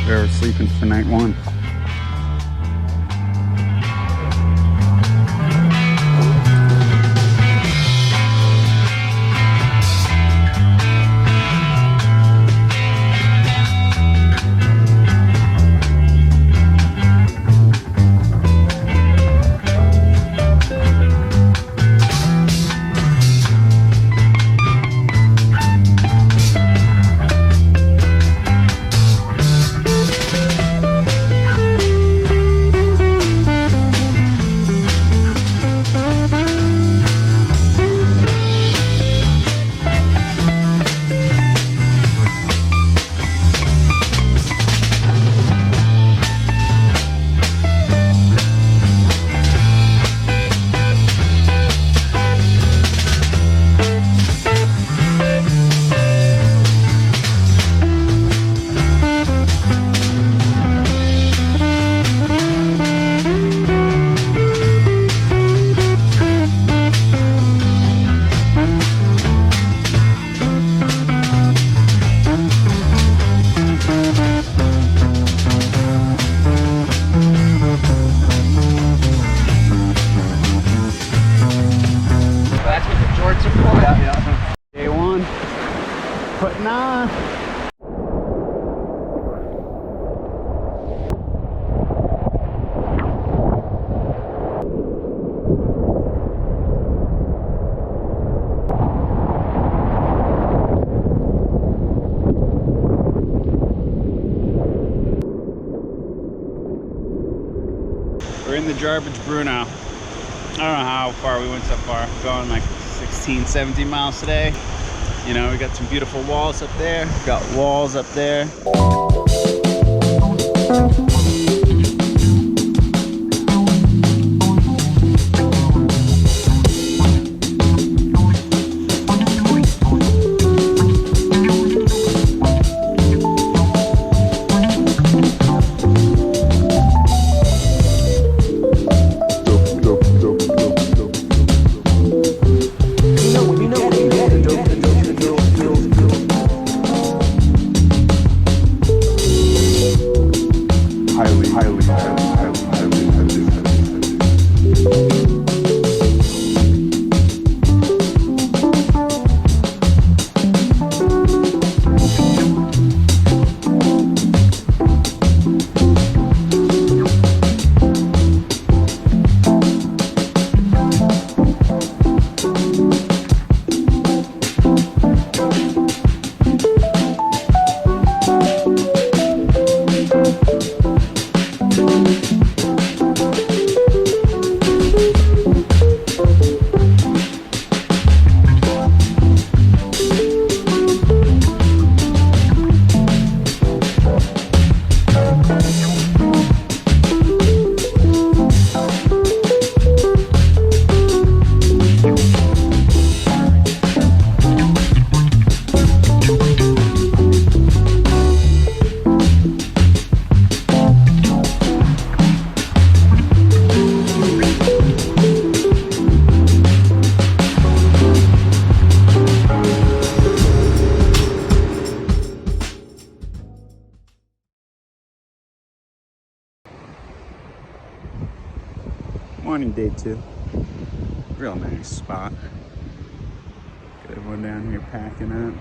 We're sleeping for night one. Day one, putting on. We're in the Jarbidge Bruneau. I don't know how far we went so far. We're going like 16, 17 miles today. You know, we got some beautiful walls up there. Got walls up there. Morning, day two. Real nice spot. Got everyone down here packing up.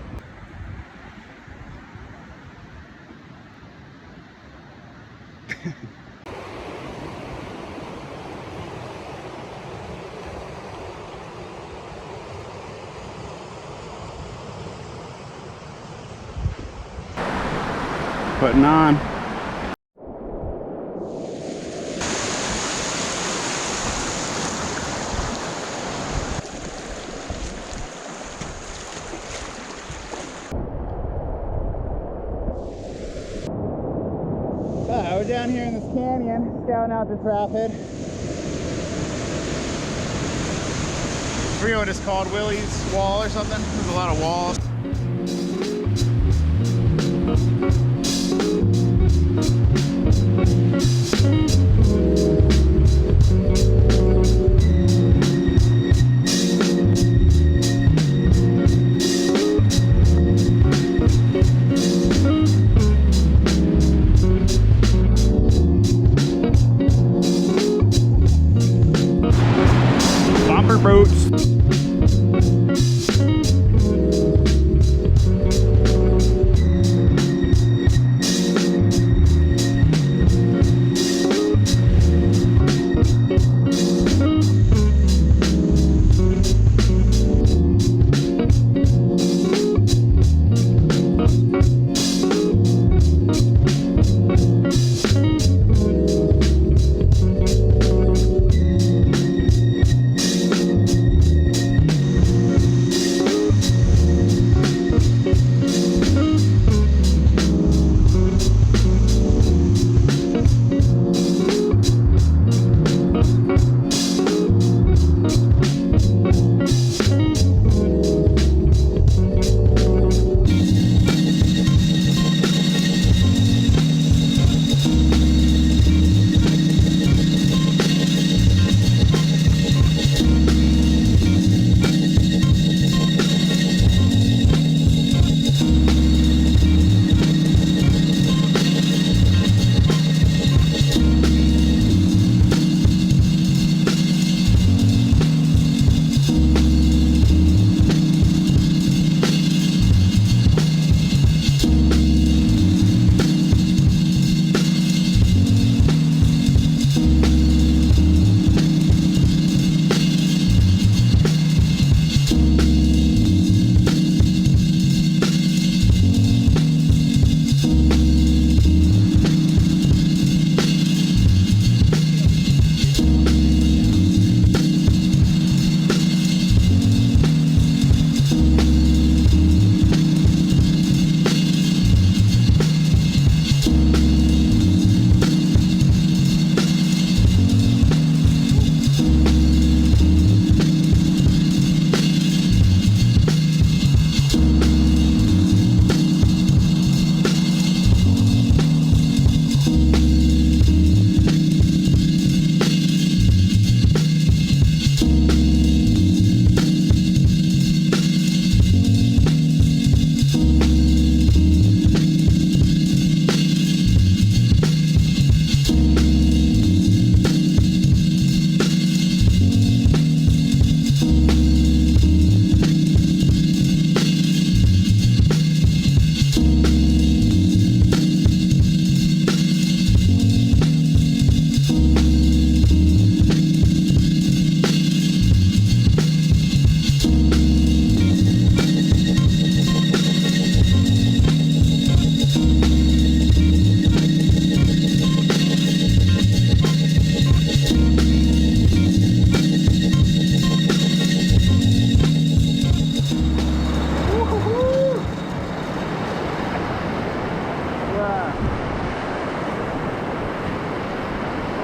Putting on. We're down here in this canyon, scouting out this rapid. I forget what it's called, Willie's Wall or something. There's a lot of walls.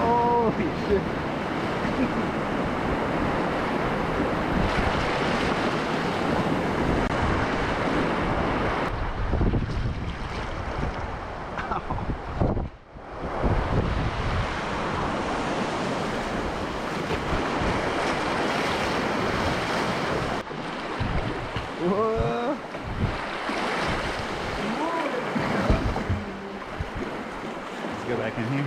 Holy shit. Whoa. Let's go back in here.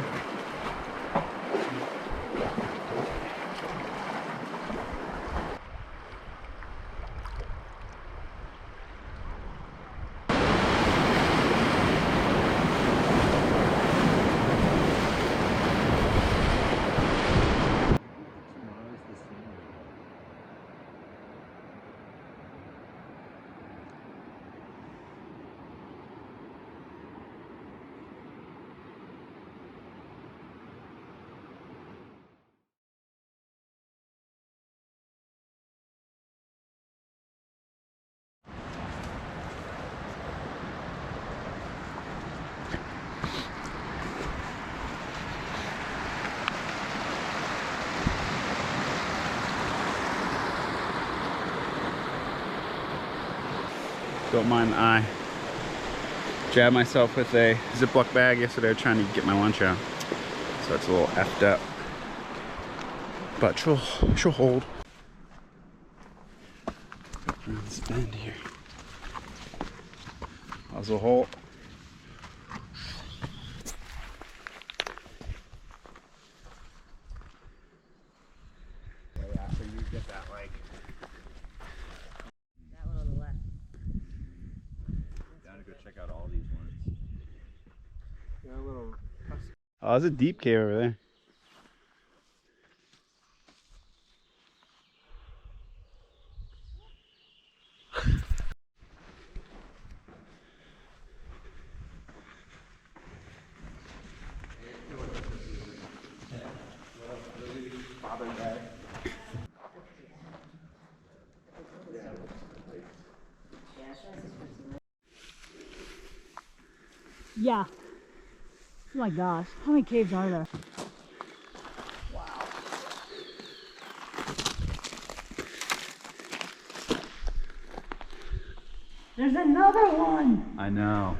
Don't mind I jabbed myself with a Ziploc bag yesterday trying to get my lunch out. So it's a little effed up. But she'll hold. Around this bend here. Puzzle hole. Right after you get that like check out all these ones. Yeah, a little. Oh, there's a deep cave over there. Yeah. Oh my gosh. How many caves are there? Wow. There's another one! I know.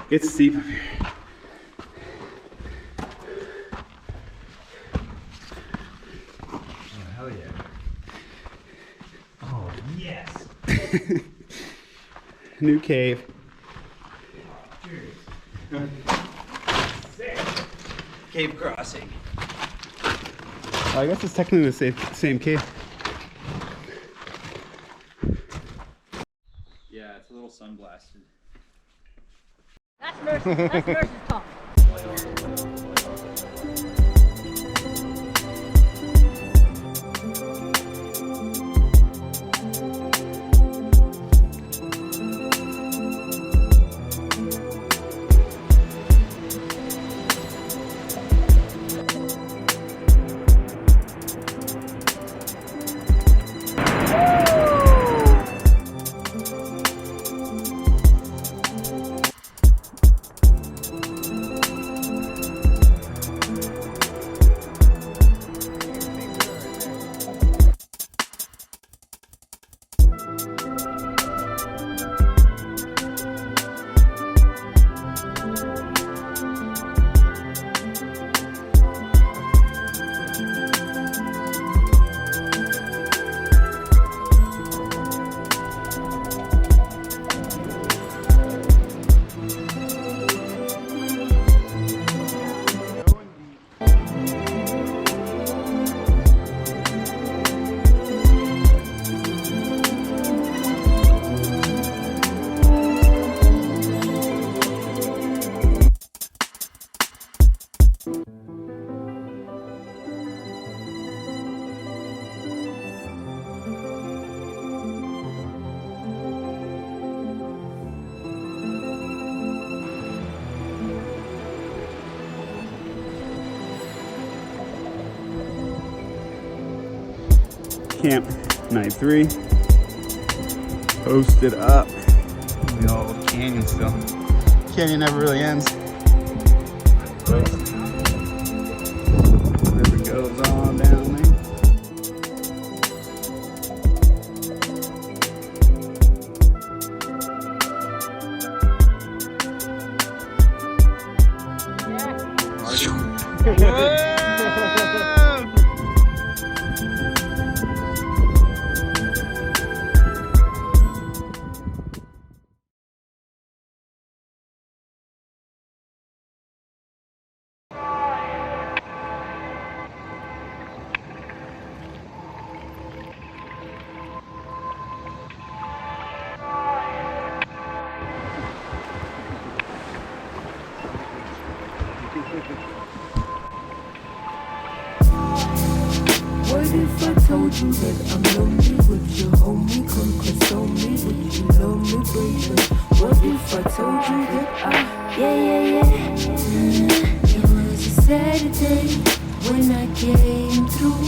It's steep up here. Oh, hell yeah. Oh, yes. New cave. Sick. Cave crossing. Well, I guess it's technically the same cave. Yeah, it's a little sun-blasted. That's nurse's talk. camp, night 3. Posted up. The old canyon still. Canyon never really ends. River goes on down there. What if I told you that I'm lonely? Would you hold me, come console me? Would you love me, baby? What if I told you that yeah. It was a Saturday when I came through.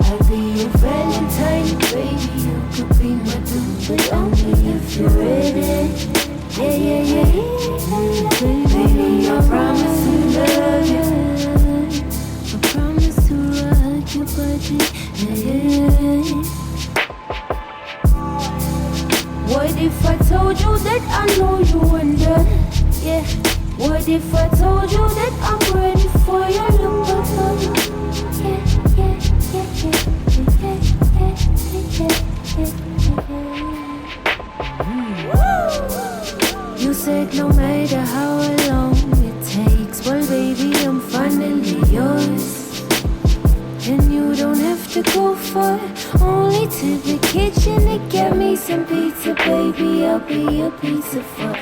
I'll be your Valentine, baby. You could be my dude, but only if you're ready. Yeah. Baby, I promise to love you. I promise to rock your body. What if I told you that I know you wonder? Yeah. What if I told you that I'm ready for your love? You said no matter how long it takes. Well, baby, I'm finally yours. And you don't have to go far, only to the kitchen to get me some pizza, baby. I'll be your pizza for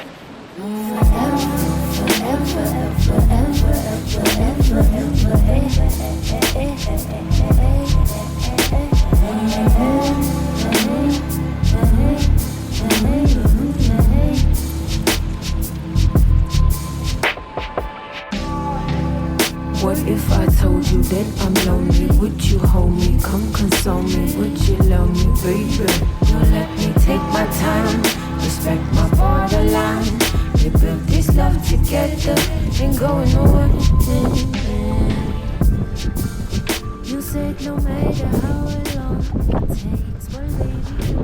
What if I told you that I'm lonely? Would you hold me, come console me? Would you love me, baby? You let me take my time, respect my borderline. We built this love together, ain't going nowhere. You said no matter how long it takes, well, baby.